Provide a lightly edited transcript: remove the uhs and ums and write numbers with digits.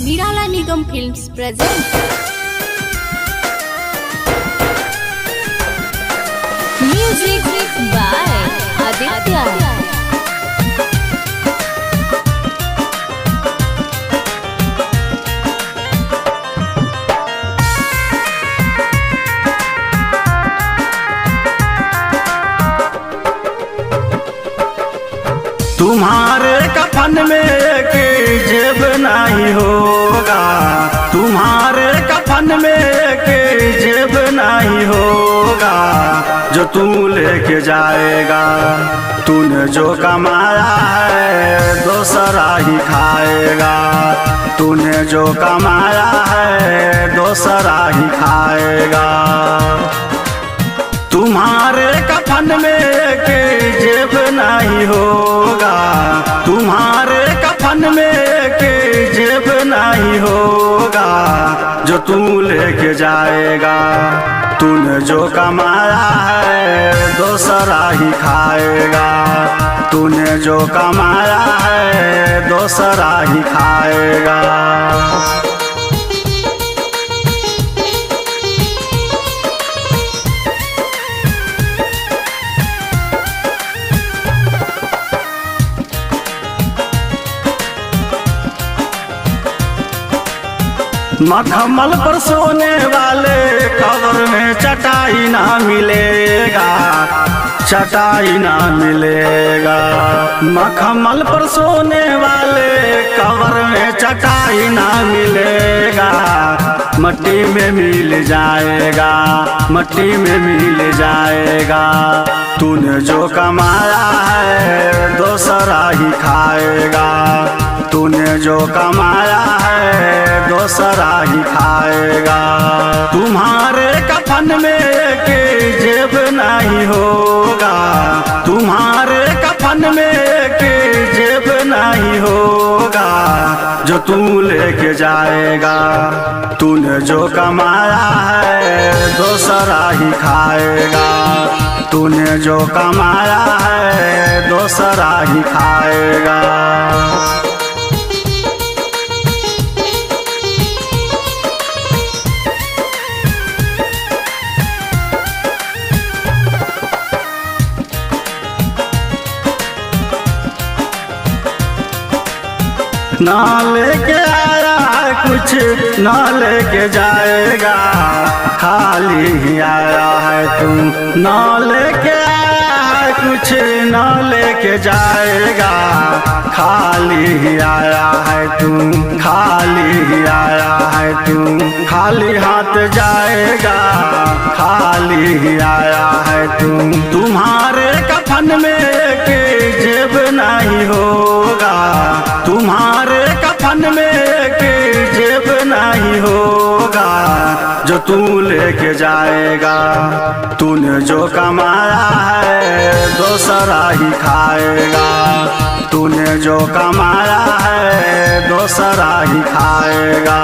निराला Nigam films present music by Aditya. तुम्हारे कफन में एक जेब नहीं होगा, तुम्हारे कफन में एक जेब नहीं होगा, जो तू लेके जाएगा। तूने जो कमाया है दूसरा ही खाएगा, तूने जो कमाया है दूसरा ही खाएगा। तुम्हारे कफन में एक जेब नहीं होगा, तुम्हारे कफन में एक जेब नहीं होगा, जो तू लेके जाएगा। तूने जो कमाया है दूसरा ही खाएगा, तूने जो कमाया है दूसरा ही खाएगा। मखमल पर सोने वाले कब्र में चटाई ना मिलेगा, चटाई ना मिलेगा। मखमल पर सोने वाले कब्र में चटाई ना मिलेगा, मट्टी में मिल जाएगा, मट्टी में मिल जाएगा। तूने जो कमाया है दूसरा ही खाएगा, तूने जो कमाया है दूसरा ही खाएगा। तुम्हारे कफन में एक जेब नहीं होगा, तुम्हारे कफन में एक जेब नहीं होगा, जो तू लेके जाएगा। तूने जो कमाया है दूसरा ही खाएगा, तूने जो कमाया है दूसरा ही खाएगा। ना लेके आया है कुछ ना लेके जाएगा, खाली ही आया है तू। ना लेके आया है कुछ ना लेके जाएगा, खाली ही आया है तू, खाली ही आया है तू। खाली हाथ जाएगा, खाली ही आया है तू। तुम्हारे कफन में एक जेब नहीं होगा, तुम्हारे कफन में एक जेब नहीं होगा, जो तू लेके जाएगा। तूने जो कमाया है दूसरा ही खाएगा, तूने जो कमाया है दूसरा ही खाएगा।